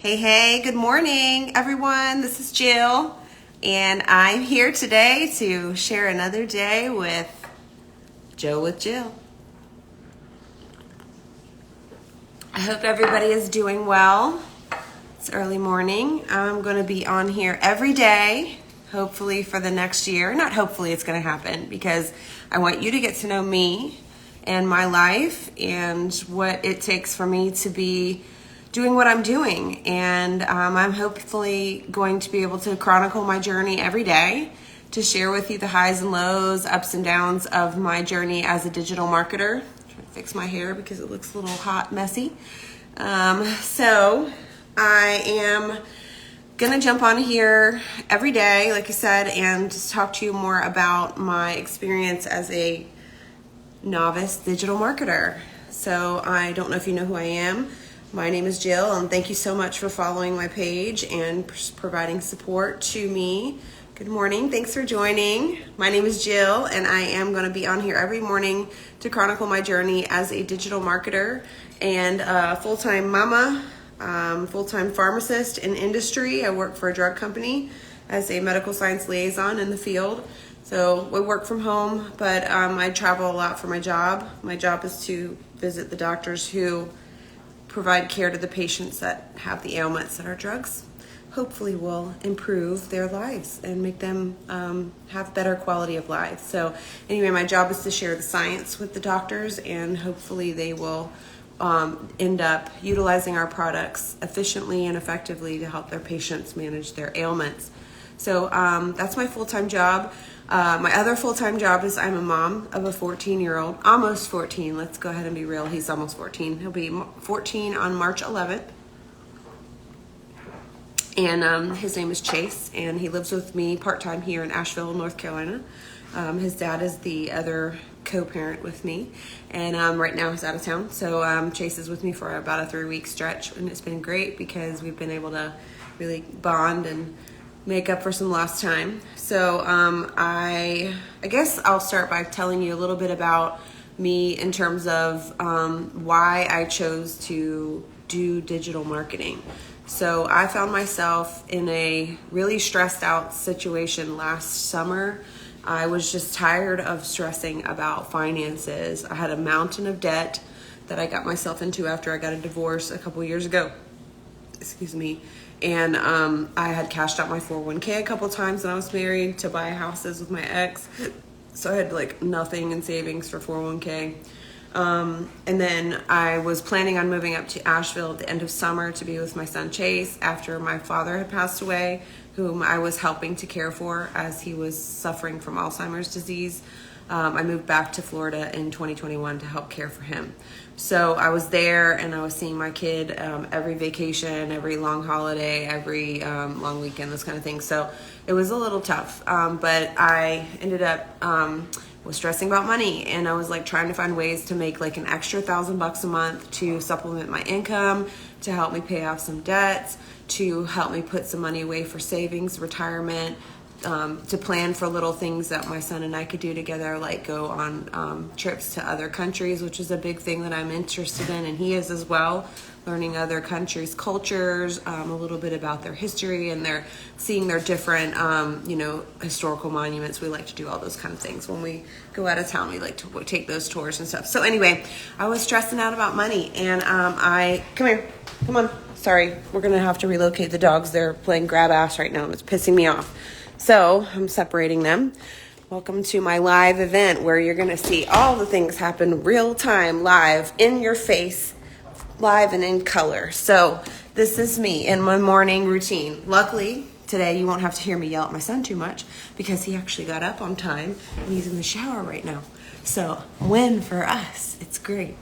Hey, good morning, everyone. This is Jill, and I'm here today to share another day with Joe with Jill. I hope everybody is doing well. It's early morning. I'm going to be on here every day, hopefully for the next year. Not hopefully, it's going to happen because I want you to get to know me and my life and what it takes for me to be doing what I'm doing. And I'm hopefully going to be able to chronicle my journey every day, to share with you the highs and lows, ups and downs of my journey as a digital marketer. I'm trying to fix my hair because it looks a little hot, messy. So I am gonna jump on here every day, like I said, and just talk to you more about my experience as a novice digital marketer. So I don't know if you know who I am. My name is Jill, and thank you so much for following my page and providing support to me. Good morning. Thanks for joining. My name is Jill, and I am going to be on here every morning to chronicle my journey as a digital marketer and a full-time mama, full-time pharmacist in industry. I work for a drug company as a medical science liaison in the field. So we work from home, but I travel a lot for my job. My job is to visit the doctors who provide care to the patients that have the ailments that our drugs hopefully will improve their lives and make them have better quality of life. So anyway, my job is to share the science with the doctors, and hopefully they will end up utilizing our products efficiently and effectively to help their patients manage their ailments. So that's my full-time job. My other full-time job is I'm a mom of a 14-year-old, almost 14. Let's go ahead and be real. He's almost 14. He'll be 14 on March 11th. And his name is Chase, and he lives with me part-time here in Asheville, North Carolina. His dad is the other co-parent with me, and right now he's out of town. So Chase is with me for about a 3-week stretch, and it's been great because we've been able to really bond and make up for some lost time. So I guess I'll start by telling you a little bit about me in terms of why I chose to do digital marketing. So I found myself in a really stressed out situation last summer. I was just tired of stressing about finances. I had a mountain of debt that I got myself into after I got a divorce a couple years ago. Excuse me. And I had cashed out my 401k a couple times when I was married to buy houses with my ex. So I had like nothing in savings for 401k. And then I was planning on moving up to Asheville at the end of summer to be with my son Chase after my father had passed away, whom I was helping to care for as he was suffering from Alzheimer's disease. I moved back to Florida in 2021 to help care for him. So I was there, and I was seeing my kid every vacation, every long holiday, every long weekend, those kind of things. So it was a little tough, but I ended up was stressing about money, and I was like trying to find ways to make like an extra $1,000 a month to supplement my income, to help me pay off some debts, to help me put some money away for savings, retirement, to plan for little things that my son and I could do together, like go on trips to other countries, which is a big thing that I'm interested in, and he is as well, learning other countries' cultures, a little bit about their history and seeing their different, historical monuments. We like to do all those kind of things. When we go out of town, we like to take those tours and stuff. So anyway, I was stressing out about money, and come here, come on. Sorry, we're going to have to relocate the dogs. They're playing grab ass right now, and it's pissing me off. So I'm separating them. Welcome to my live event where you're going to see all the things happen real time, live, in your face, live and in color. So this is me in my morning routine. Luckily, today you won't have to hear me yell at my son too much because he actually got up on time and he's in the shower right now. So win for us. It's great.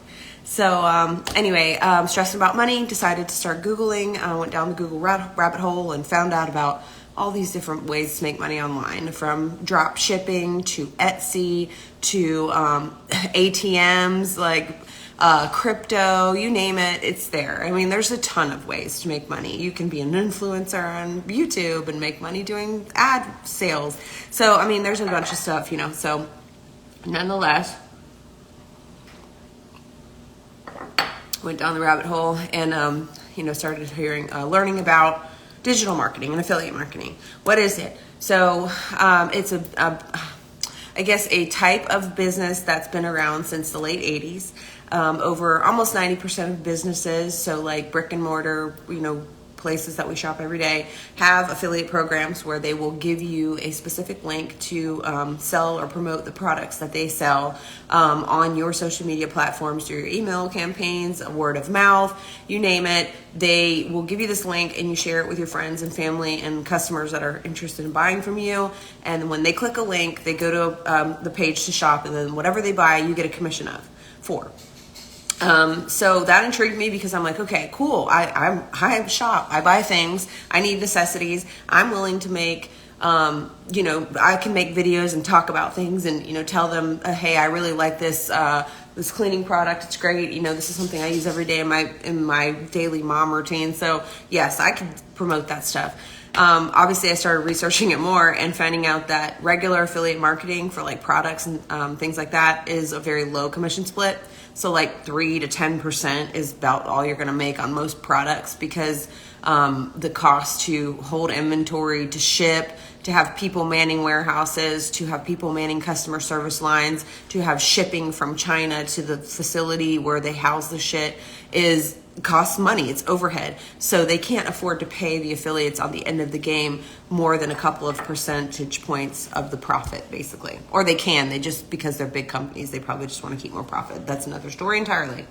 So anyway, stressing about money, decided to start Googling. I went down the Google rabbit hole and found out about all these different ways to make money online, from drop shipping to Etsy to ATMs, like crypto, you name it, it's there. I mean, there's a ton of ways to make money. You can be an influencer on YouTube and make money doing ad sales. So, I mean, there's a bunch of stuff, So, nonetheless, went down the rabbit hole and started learning about digital marketing and affiliate marketing. What is it? So it's I guess a type of business that's been around since the late 80s. Over almost 90% of businesses, so like brick and mortar, places that we shop every day, have affiliate programs where they will give you a specific link to sell or promote the products that they sell on your social media platforms, through your email campaigns, word of mouth, you name it. They will give you this link and you share it with your friends and family and customers that are interested in buying from you. And when they click a link, they go to the page to shop, and then whatever they buy, you get a commission for. So that intrigued me because I'm like, okay, cool. I shop, I buy things, I need necessities. I'm willing to make, I can make videos and talk about things and, tell them, hey, I really like this cleaning product. It's great. This is something I use every day in my daily mom routine. So yes, I can promote that stuff. Obviously I started researching it more and finding out that regular affiliate marketing for like products and things like that is a very low commission split. So like 3 to 10% is about all you're going to make on most products, because the cost to hold inventory, to ship, to have people manning warehouses, to have people manning customer service lines, to have shipping from China to the facility where they house the shit costs money. It's overhead. So they can't afford to pay the affiliates on the end of the game more than a couple of percentage points of the profit, basically. Or they can. They just, because they're big companies, they probably just want to keep more profit. That's another story entirely.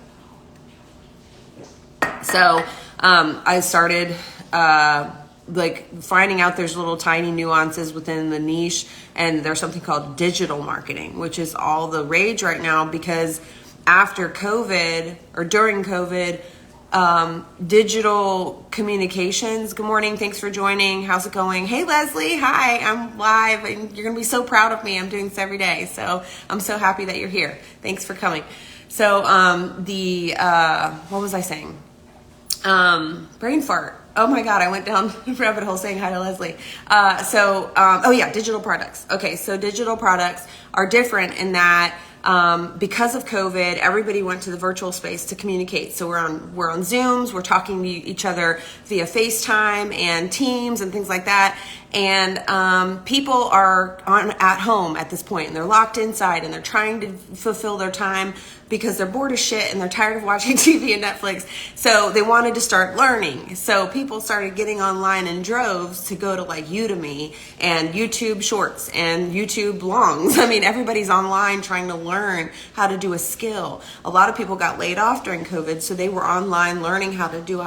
So I started finding out there's little tiny nuances within the niche, and there's something called digital marketing, which is all the rage right now, because after COVID or during COVID, digital communications. Good morning. Thanks for joining. How's it going? Hey, Leslie. Hi, I'm live and you're going to be so proud of me. I'm doing this every day. So I'm so happy that you're here. Thanks for coming. So, what was I saying? Brain fart. Oh my God, I went down the rabbit hole saying hi to Leslie. Digital products. Okay, so digital products are different in that because of COVID, everybody went to the virtual space to communicate. So we're on Zooms, we're talking to each other via FaceTime and Teams and things like that. And people are at home at this point, and they're locked inside, and they're trying to fulfill their time because they're bored as shit and they're tired of watching TV and Netflix. So they wanted to start learning. So people started getting online in droves to go to like Udemy and YouTube Shorts and YouTube Longs. I mean, everybody's online trying to learn how to do a skill. A lot of people got laid off during COVID, so they were online learning how to do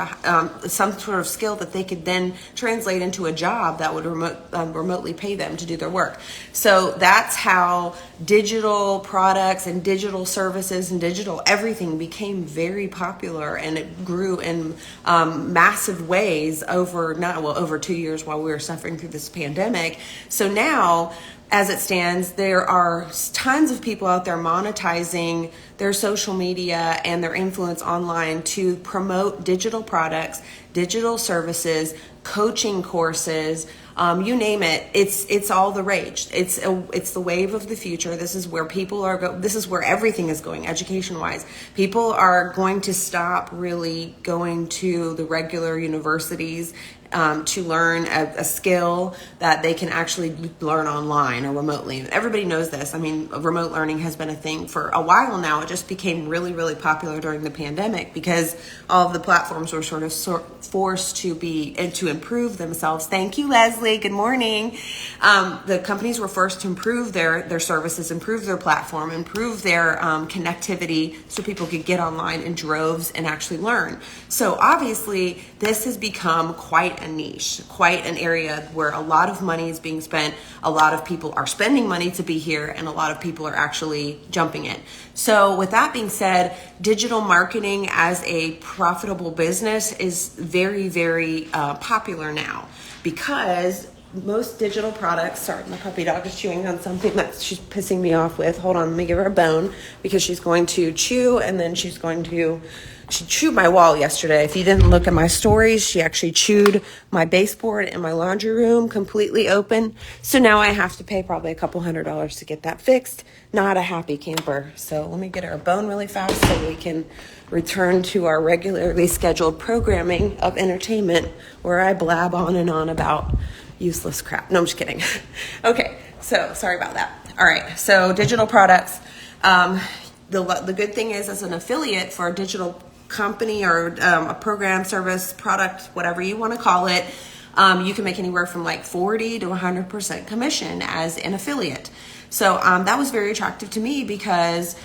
some sort of skill that they could then translate into a job that would remotely pay them to do their work. So that's how digital products and digital services and digital everything became very popular, and it grew in massive ways over 2 years while we were suffering through this pandemic. So now, as it stands, there are tons of people out there monetizing their social media and their influence online to promote digital products, digital services, coaching courses, you name it. It's all the rage. It's the wave of the future. This is where people are this is where everything is going education wise. People are going to stop really going to the regular universities to learn a skill that they can actually learn online or remotely. Everybody knows this. I mean, remote learning has been a thing for a while now. It just became really, really popular during the pandemic because all of the platforms were sort of forced to improve themselves. Thank you, Leslie. Good morning. The companies were forced to improve their services, improve their platform, improve their connectivity so people could get online in droves and actually learn. So obviously, this has become quite a niche, quite an area where a lot of money is being spent. A lot of people are spending money to be here, and a lot of people are actually jumping in. So with that being said, digital marketing as a profitable business is very, very popular now, because most digital products, sorry, my puppy dog is chewing on something that she's pissing me off with. Hold on, let me give her a bone, because she's going to chew and then she's going to She chewed my wall yesterday. If you didn't look at my stories, she actually chewed my baseboard in my laundry room completely open. So now I have to pay probably a couple $100 to get that fixed. Not a happy camper. So let me get her a bone really fast so we can return to our regularly scheduled programming of entertainment where I blab on and on about useless crap. No, I'm just kidding. Okay, so sorry about that. All right, so digital products. The good thing is, as an affiliate for a digital company or a program, service, product, whatever you want to call it, you can make anywhere from like 40 to 100% commission as an affiliate. So that was very attractive to me because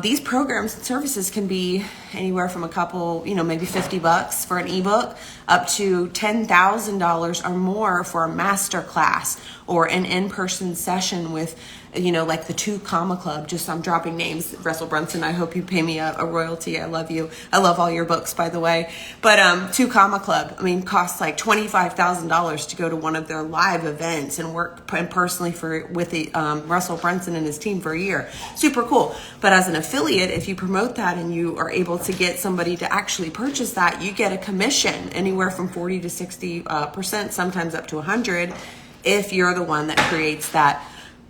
these programs and services can be anywhere from a couple, maybe $50 for an ebook up to $10,000 or more for a master class or an in-person session with, like the 2 Comma Club. Just I'm dropping names. Russell Brunson, I hope you pay me a royalty. I love you. I love all your books, by the way. But 2 Comma Club, costs like $25,000 to go to one of their live events and work personally with Russell Brunson and his team for a year. Super cool. But as an affiliate, if you promote that and you are able to get somebody to actually purchase that, you get a commission anywhere from 40 to 60%, sometimes up to 100, if you're the one that creates that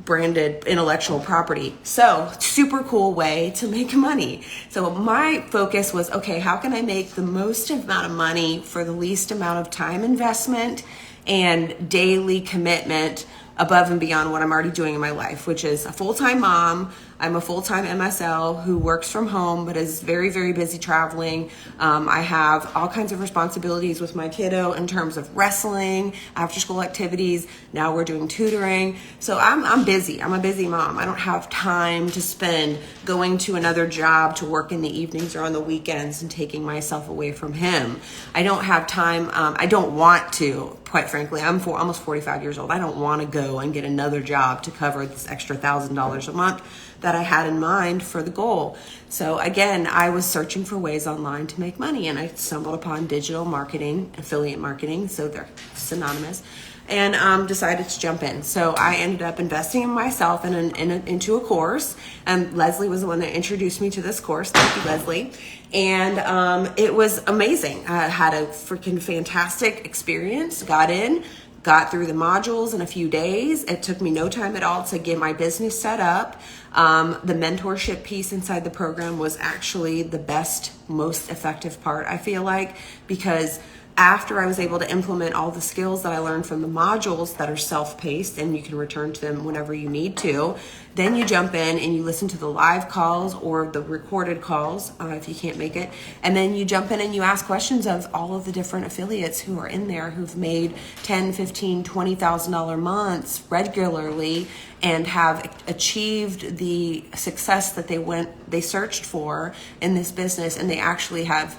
branded intellectual property. So super cool way to make money. So my focus was, okay, how can I make the most amount of money for the least amount of time investment and daily commitment above and beyond what I'm already doing in my life, which is a full-time mom. I'm a full-time MSL who works from home but is very, very busy traveling. I have all kinds of responsibilities with my kiddo in terms of wrestling, after-school activities. Now we're doing tutoring. So I'm busy. I'm a busy mom. I don't have time to spend going to another job to work in the evenings or on the weekends and taking myself away from him. I don't have time. I don't want to, quite frankly. I'm almost 45 years old. I don't want to go and get another job to cover this extra $1,000 a month that I had in mind for the goal. So again, I was searching for ways online to make money, and I stumbled upon digital marketing, affiliate marketing, so they're synonymous, and decided to jump in. So I ended up investing in myself into a course, and Leslie was the one that introduced me to this course. Thank you, Leslie. And it was amazing. I had a freaking fantastic experience, got through the modules in a few days. It took me no time at all to get my business set up. The mentorship piece inside the program was actually the best, most effective part, I feel like, because after I was able to implement all the skills that I learned from the modules that are self-paced and you can return to them whenever you need to, then you jump in and you listen to the live calls or the recorded calls if you can't make it. And then you jump in and you ask questions of all of the different affiliates who are in there who've made $10,000, $15,000, $20,000 months regularly and have achieved the success that they searched for in this business, and they actually have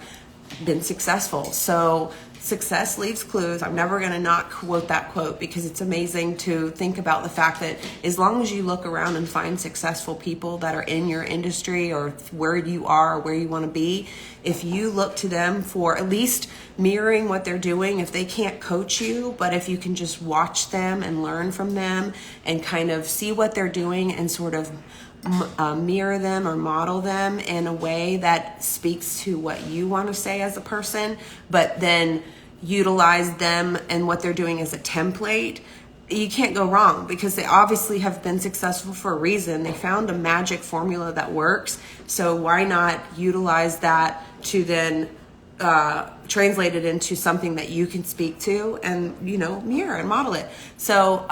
been successful. So success leaves clues. I'm never going to not quote that quote because it's amazing to think about the fact that as long as you look around and find successful people that are in your industry or where you are or where you want to be, if you look to them for at least mirroring what they're doing, if they can't coach you, but if you can just watch them and learn from them and kind of see what they're doing and sort of mirror them or model them in a way that speaks to what you want to say as a person, but then utilize them and what they're doing as a template, you can't go wrong because they obviously have been successful for a reason. They found a magic formula that works. So why not utilize that to then translate it into something that you can speak to and, mirror and model it. So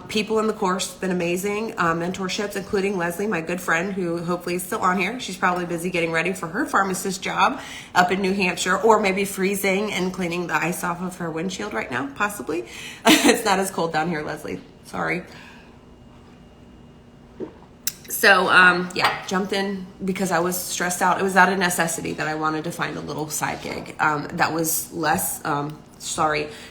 people in the course have been amazing. Mentorships, including Leslie, my good friend, who hopefully is still on here. She's probably busy getting ready for her pharmacist job up in New Hampshire, or maybe freezing and cleaning the ice off of her windshield right now, possibly. It's not as cold down here, Leslie. Sorry. So, jumped in because I was stressed out. It was out of necessity that I wanted to find a little side gig that was less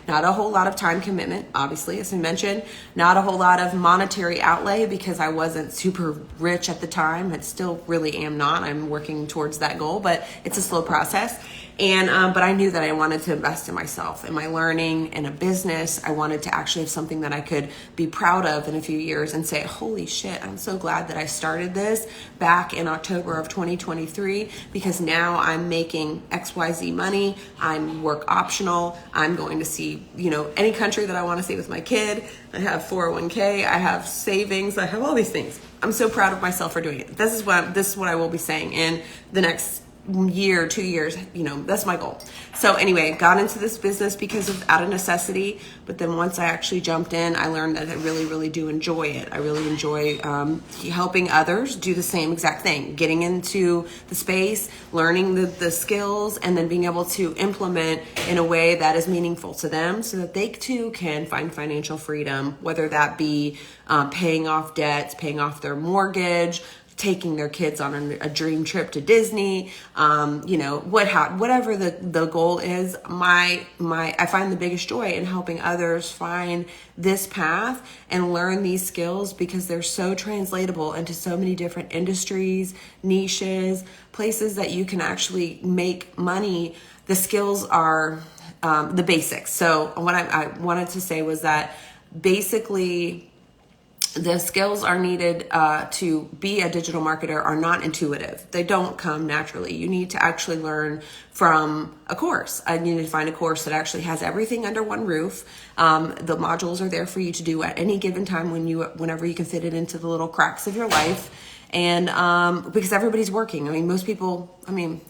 not a whole lot of time commitment, obviously, as I mentioned, not a whole lot of monetary outlay because I wasn't super rich at the time. I still really am not. I'm working towards that goal, but it's a slow process. And but I knew that I wanted to invest in myself, in my learning, in a business. I wanted to actually have something that I could be proud of in a few years and say, holy shit, I'm so glad that I started this back in October of 2023, because now I'm making XYZ money. I'm work optional. I'm going to see, any country that I want to see with my kid. I have 401k, I have savings, I have all these things. I'm so proud of myself for doing it. This is what I will be saying in the next year, 2 years, that's my goal. So anyway, got into this business out of necessity, but then once I actually jumped in, I learned that I really, really do enjoy it. I really enjoy helping others do the same exact thing, getting into the space, learning the skills, and then being able to implement in a way that is meaningful to them so that they too can find financial freedom, whether that be paying off debts, paying off their mortgage, taking their kids on a dream trip to Disney, whatever the goal is. I find the biggest joy in helping others find this path and learn these skills, because they're so translatable into so many different industries, niches, places that you can actually make money. The skills are the basics. So what I wanted to say was that basically, the skills are needed to be a digital marketer are not intuitive. They don't come naturally. You need to actually learn from a course. I need to find a course that actually has everything under one roof. The modules are there for you to do at any given time whenever you can fit it into the little cracks of your life. And because everybody's working.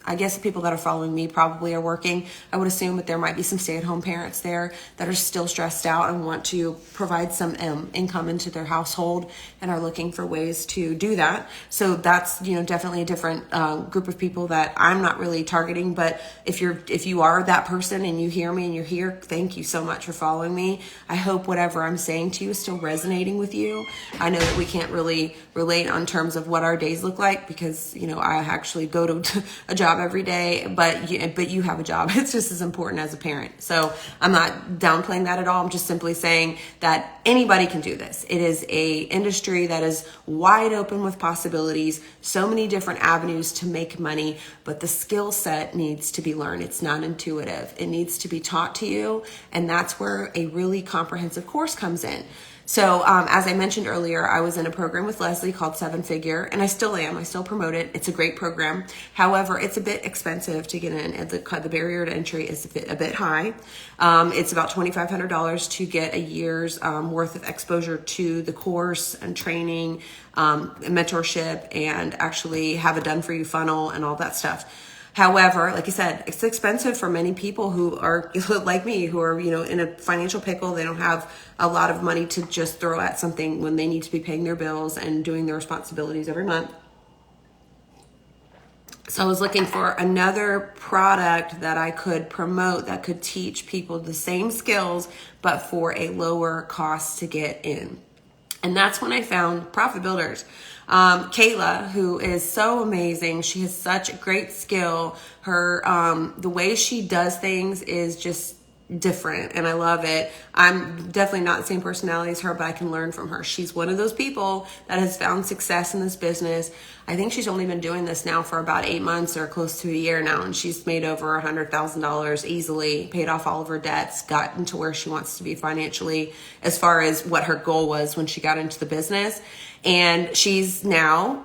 I guess the people that are following me probably are working. I would assume that there might be some stay-at-home parents there that are still stressed out and want to provide some income into their household and are looking for ways to do that. So that's definitely a different group of people that I'm not really targeting. But if you are that person and you hear me and you're here, thank you so much for following me. I hope whatever I'm saying to you is still resonating with you. I know that we can't really relate on terms of what our days look like, because I actually go to a job every day, but you have a job. It's just as important as a parent. So I'm not downplaying that at all. I'm just simply saying that anybody can do this. It is a industry that is wide open with possibilities, so many different avenues to make money, but the skill set needs to be learned. It's not intuitive. It needs to be taught to you, and that's where a really comprehensive course comes in. So as I mentioned earlier, I was in a program with Leslie called 7 Figure, and I still am. I still promote it. It's a great program. However, it's a bit expensive to get in. The barrier to entry is a bit high. It's about $2,500 to get a year's worth of exposure to the course and training, mentorship, and actually have a done-for-you funnel and all that stuff. However, like I said, it's expensive for many people who are like me, who are, in a financial pickle. They don't have a lot of money to just throw at something when they need to be paying their bills and doing their responsibilities every month. So I was looking for another product that I could promote that could teach people the same skills, but for a lower cost to get in. And that's when I found Profit Builders. Kayla, who is so amazing. She has such a great skill. Her, the way she does things is just different, and I love it. I'm definitely not the same personality as her, but I can learn from her. She's one of those people that has found success in this business. I think she's only been doing this now for about 8 months or close to a year now, and she's made over $100,000 easily, paid off all of her debts, gotten to where she wants to be financially as far as what her goal was when she got into the business. And she's now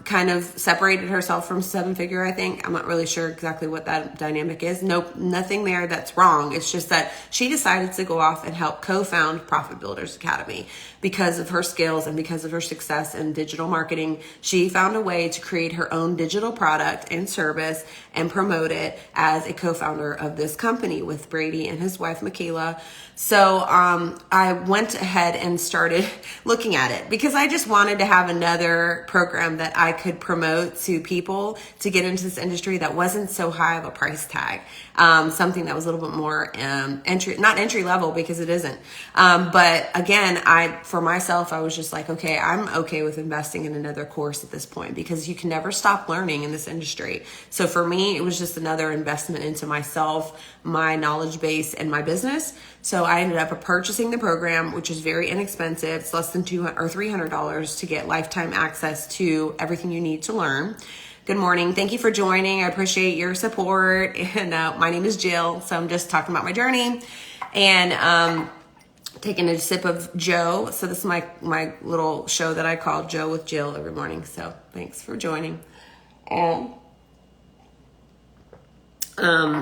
kind of separated herself from 7 Figure, I think. I'm not really sure exactly what that dynamic is. Nope, nothing there that's wrong. It's just that she decided to go off and help co-found Profit Builders Academy because of her skills and because of her success in digital marketing. She found a way to create her own digital product and service and promote it as a co-founder of this company with Brady and his wife, Michaela. So I went ahead and started looking at it because I just wanted to have another program that I could promote to people to get into this industry that wasn't so high of a price tag. Something that was a little bit more not entry level, because it isn't. But again, for myself, I was just like, okay, I'm okay with investing in another course at this point, because you can never stop learning in this industry. So for me, it was just another investment into myself, my knowledge base, and my business. So I ended up purchasing the program, which is very inexpensive. It's less than $200 or $300 to get lifetime access to everything you need to learn. Good morning. Thank you for joining. I appreciate your support. And my name is Jill. So I'm just talking about my journey and taking a sip of Joe. So this is my little show that I call Joe with Jill every morning. So thanks for joining.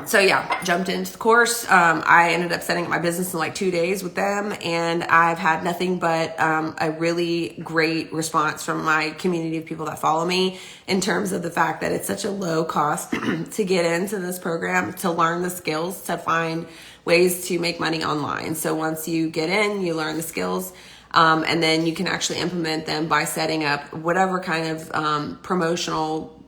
So yeah, jumped into the course. I ended up setting up my business in like 2 days with them, and I've had nothing but a really great response from my community of people that follow me in terms of the fact that it's such a low cost to get into this program, to learn the skills, to find ways to make money online. So once you get in, you learn the skills, and then you can actually implement them by setting up whatever kind of promotional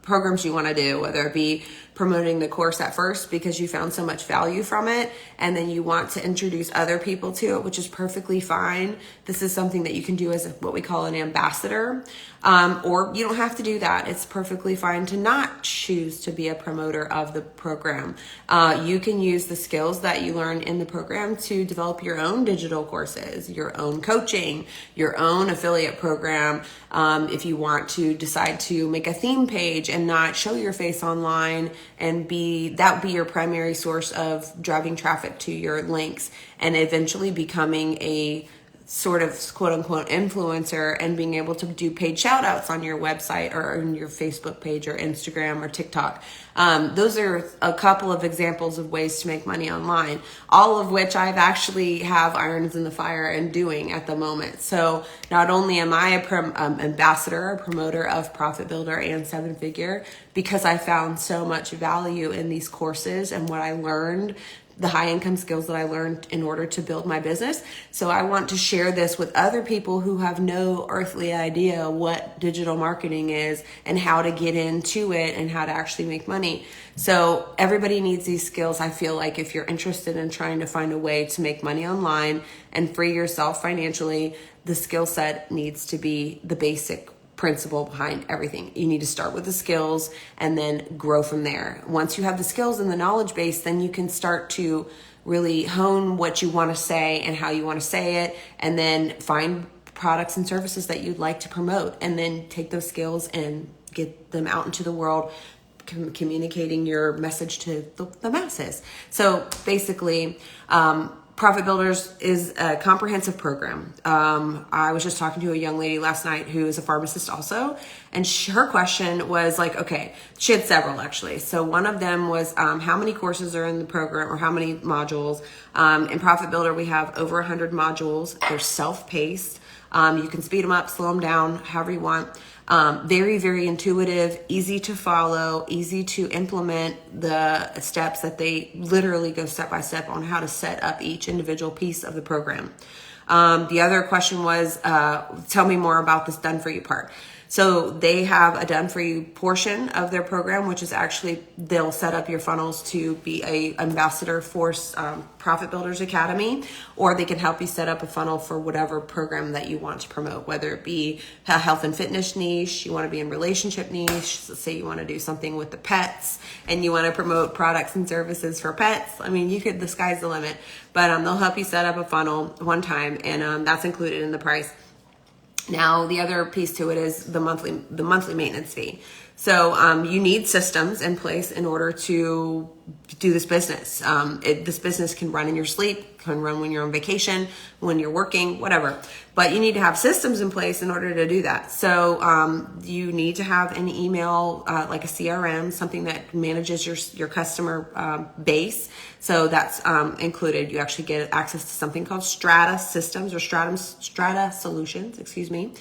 programs you want to do, whether it be promoting the course at first because you found so much value from it, and then you want to introduce other people to it, which is perfectly fine. This is something that you can do as what we call an ambassador, or you don't have to do that. It's perfectly fine to not choose to be a promoter of the program. You can use the skills that you learned in the program to develop your own digital courses, your own coaching, your own affiliate program. If you want to decide to make a theme page and not show your face online, and that would be your primary source of driving traffic to your links, and eventually becoming a sort of quote unquote influencer and being able to do paid shout outs on your website or on your Facebook page or Instagram or TikTok. Those are a couple of examples of ways to make money online, all of which I've actually have irons in the fire and doing at the moment. So not only am I a ambassador, a promoter of Profit Builder and 7-Figure, because I found so much value in these courses and what I learned, the high income skills that I learned in order to build my business. So I want to share this with other people who have no earthly idea what digital marketing is and how to get into it and how to actually make money. So everybody needs these skills. I feel like if you're interested in trying to find a way to make money online and free yourself financially, the skill set needs to be the basic principle behind everything. You need to start with the skills and then grow from there. Once you have the skills and the knowledge base, then you can start to really hone what you want to say and how you want to say it, and then find products and services that you'd like to promote, and then take those skills and get them out into the world, communicating your message to the masses. So basically, Profit Builders is a comprehensive program. I was just talking to a young lady last night who is a pharmacist also, and her question was like, okay, she had several actually. So one of them was how many courses are in the program, or how many modules. In Profit Builder, we have over 100 modules. They're self-paced. You can speed them up, slow them down, however you want. Very, very intuitive, easy to follow, easy to implement the steps that they literally go step by step on how to set up each individual piece of the program. The other question was, tell me more about this done for you part. So they have a done for you portion of their program, which is actually, they'll set up your funnels to be a ambassador for Profit Builders Academy, or they can help you set up a funnel for whatever program that you want to promote, whether it be a health and fitness niche, you want to be in relationship niche, so say you want to do something with the pets and you want to promote products and services for pets. I mean, the sky's the limit, but they'll help you set up a funnel one time, and that's included in the price. Now, the other piece to it is the monthly maintenance fee. So you need systems in place in order to do this business. This business can run in your sleep, can run when you're on vacation, when you're working, whatever. But you need to have systems in place in order to do that. So you need to have an email, like a CRM, something that manages your customer base. So that's included. You actually get access to something called Strata Systems, or Strata Solutions, excuse me.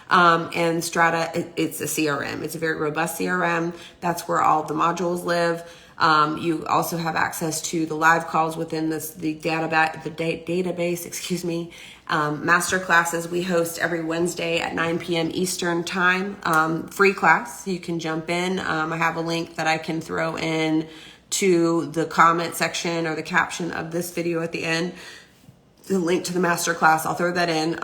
And Strata, it's a CRM. It's a very robust CRM. That's where all the modules live. You also have access to the live calls within the database, excuse me. Master classes we host every Wednesday at 9 p.m. Eastern time. Free class. You can jump in. I have a link that I can throw in to the comment section or the caption of this video at the end. the link to the masterclass. I'll throw that in.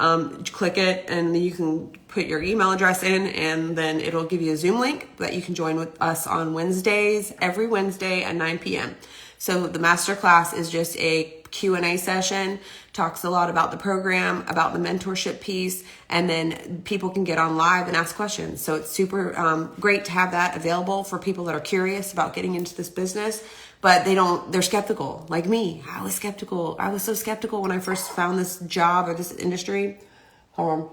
Click it, and you can put your email address in, and then it'll give you a Zoom link that you can join with us on Wednesdays, every Wednesday at 9 p.m. So the masterclass is just a Q&A session, talks a lot about the program, about the mentorship piece, and then people can get on live and ask questions. So it's super great to have that available for people that are curious about getting into this business, but they're skeptical, like me. I was skeptical. I was so skeptical when I first found this job or this industry. I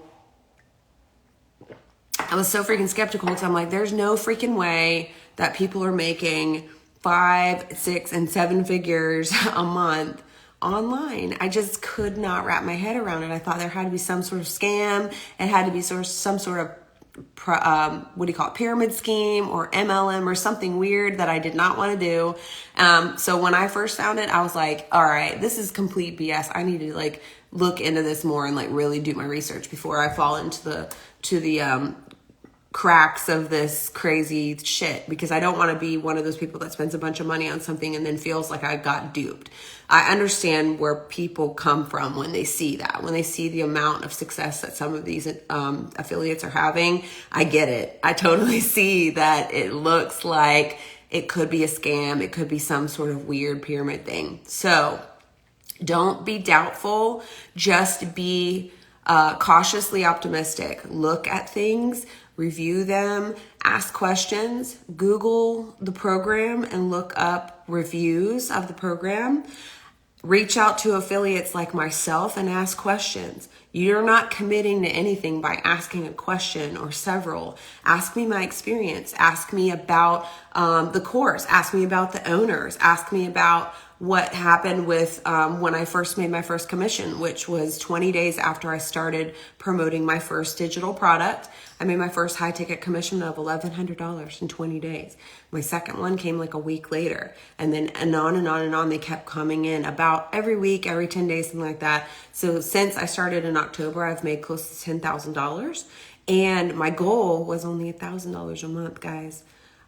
was so freaking skeptical because I'm like, there's no freaking way that people are making 5, 6, and 7 figures a month online. I just could not wrap my head around it. I thought there had to be some sort of scam. It had to be some sort of pyramid scheme or MLM or something weird that I did not want to do. So when I first found it, I was like, all right, this is complete BS. I need to like look into this more and like really do my research before I fall into the cracks of this crazy shit, because I don't want to be one of those people that spends a bunch of money on something and then feels like I got duped. I understand where people come from when they see that, when they see the amount of success that some of these affiliates are having. I get it. I totally see that it looks like it could be a scam. It could be some sort of weird pyramid thing. So don't be doubtful. Just be cautiously optimistic. Look at things, review them, ask questions, Google the program and look up reviews of the program. Reach out to affiliates like myself and ask questions. You're not committing to anything by asking a question or several. Ask me my experience. Ask me about the course. Ask me about the owners. Ask me about what happened with when I first made my first commission, which was 20 days after I started promoting my first digital product. I made my first high ticket commission of $1,100 in 20 days. My second one came like a week later, and then and on and on and on. They kept coming in about every week, every 10 days, something like that. So since I started in October, I've made close to $10,000, and my goal was only $1,000 a month, guys.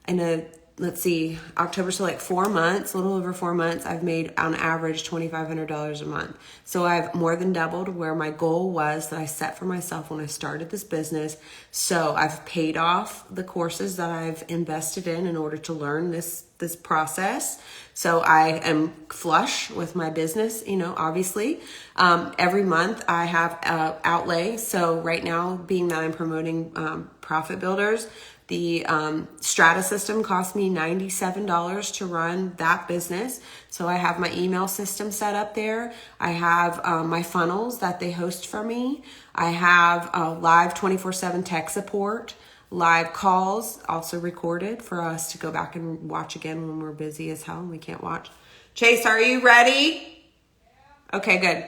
And let's see, October, so like 4 months, a little over 4 months, I've made on average $2,500 a month. So I've more than doubled where my goal was that I set for myself when I started this business. So I've paid off the courses that I've invested in order to learn this process. So I am flush with my business, obviously. Every month I have outlay. So right now, being that I'm promoting Profit Builders, the Strata system cost me $97 to run that business. So I have my email system set up there. I have my funnels that they host for me. I have live 24/7 tech support, live calls also recorded for us to go back and watch again when we're busy as hell and we can't watch. Chase, are you ready? Okay, good.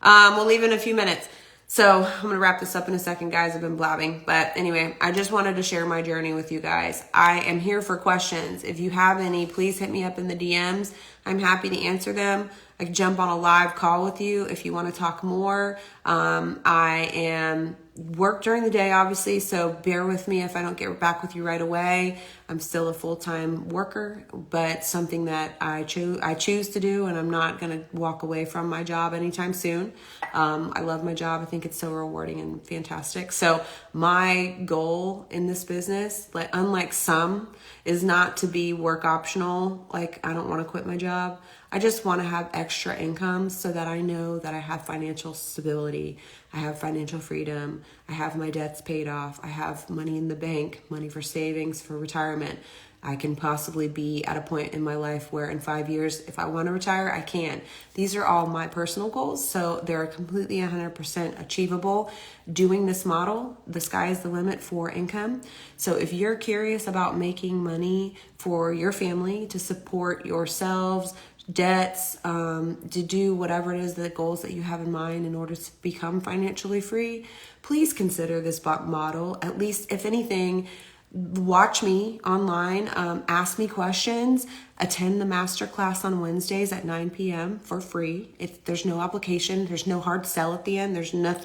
We'll leave in a few minutes. So I'm going to wrap this up in a second, guys. I've been blabbing. But anyway, I just wanted to share my journey with you guys. I am here for questions. If you have any, please hit me up in the DMs. I'm happy to answer them. I can jump on a live call with you if you want to talk more. I work during the day, obviously, so bear with me if I don't get back with you right away. I'm still a full-time worker, but something that I choose to do, and I'm not going to walk away from my job anytime soon. I love my job. I think it's so rewarding and fantastic. So my goal in this business, like unlike some, is not to be work optional. Like, I don't want to quit my job. I just want to have extra income so that I know that I have financial stability. I have financial freedom. I have my debts paid off. I have money in the bank, money for savings, for retirement. I can possibly be at a point in my life where in 5 years, if I want to retire, I can. These are all my personal goals, so they're completely 100% achievable. Doing this model, the sky is the limit for income. So if you're curious about making money for your family to support yourselves, debts, to do whatever it is, the goals that you have in mind in order to become financially free, please consider this model. At least, if anything, watch me online, ask me questions, attend the masterclass on Wednesdays at 9 p.m. for free. There's no application, there's no hard sell at the end, there's none of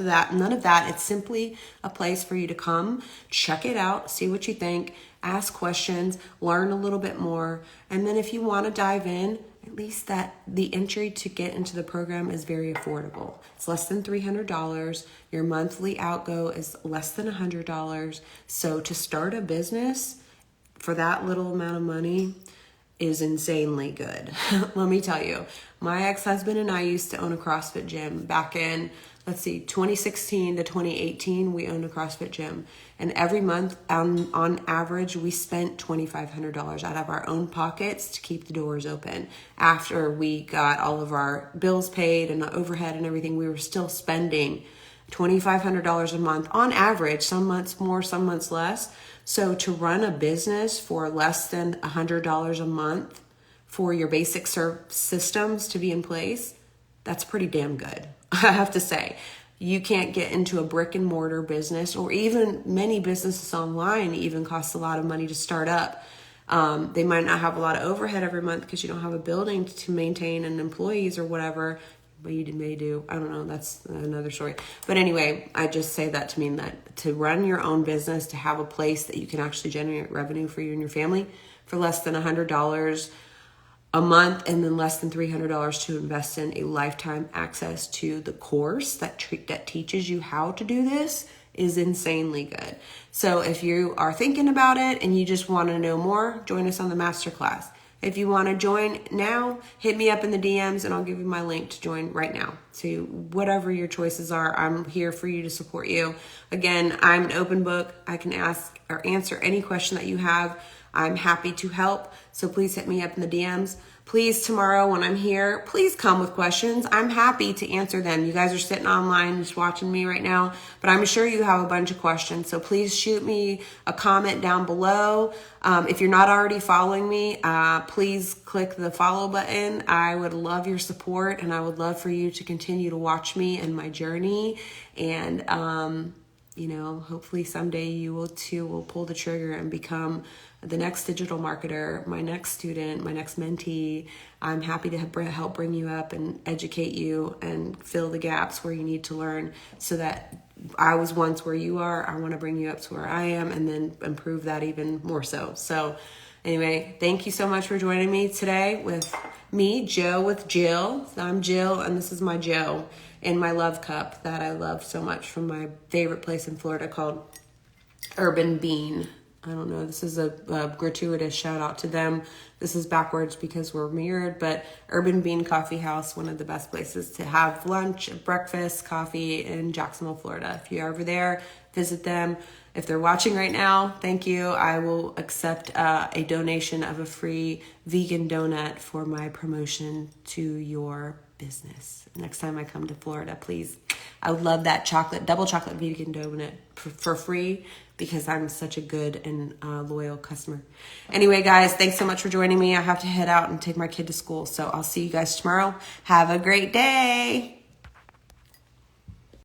that. It's simply a place for you to come, check it out, see what you think, ask questions, learn a little bit more, and then if you want to dive in at least that the entry to get into the program is very affordable. It's less than $300. Your monthly outgo is less than $100. So to start a business for that little amount of money is insanely good. Let me tell you, my ex-husband and I used to own a CrossFit gym back in, 2016 to 2018, we owned a CrossFit gym. And every month, on average, we spent $2,500 out of our own pockets to keep the doors open. After we got all of our bills paid and the overhead and everything, we were still spending $2,500 a month on average, some months more, some months less. So to run a business for less than $100 a month for your basic systems to be in place, that's pretty damn good. I have to say, you can't get into a brick and mortar business, or even many businesses online even cost a lot of money to start up. They might not have a lot of overhead every month because you don't have a building to maintain and employees or whatever, but you may do. I don't know. That's another story. But anyway, I just say that to mean that to run your own business, to have a place that you can actually generate revenue for you and your family for less than $100 a month, and then less than $300 to invest in a lifetime access to the course that teaches you how to do this is insanely good. So if you are thinking about it and you just want to know more, join us on the masterclass. If you want to join now, hit me up in the DMs and I'll give you my link to join right now. To whatever your choices are, I'm here for you to support you. Again, I'm an open book. I can ask or answer any question that you have. I'm happy to help. So please hit me up in the DMs. Please, tomorrow when I'm here, please come with questions. I'm happy to answer them. You guys are sitting online just watching me right now, but I'm sure you have a bunch of questions. So please shoot me a comment down below. If you're not already following me, please click the follow button. I would love your support, and I would love for you to continue to watch me and my journey. And, hopefully someday you will pull the trigger and become the next digital marketer, my next student, my next mentee. I'm happy to help bring you up and educate you and fill the gaps where you need to learn, so that I was once where you are. I want to bring you up to where I am and then improve that even more so. So anyway, thank you so much for joining me today with me, Joe with Jill. I'm Jill, and this is my Joe in my love cup that I love so much from my favorite place in Florida called Urban Bean. I don't know, this is a gratuitous shout out to them. This is backwards because we're mirrored, but Urban Bean Coffee House, one of the best places to have lunch, breakfast, coffee in Jacksonville, Florida. If you're ever there, visit them. If they're watching right now, thank you. I will accept a donation of a free vegan donut for my promotion to your business. Next time I come to Florida, please. I would love that double chocolate vegan donut for free, because I'm such a good and loyal customer. Anyway, guys, thanks so much for joining me. I have to head out and take my kid to school, so I'll see you guys tomorrow. Have a great day.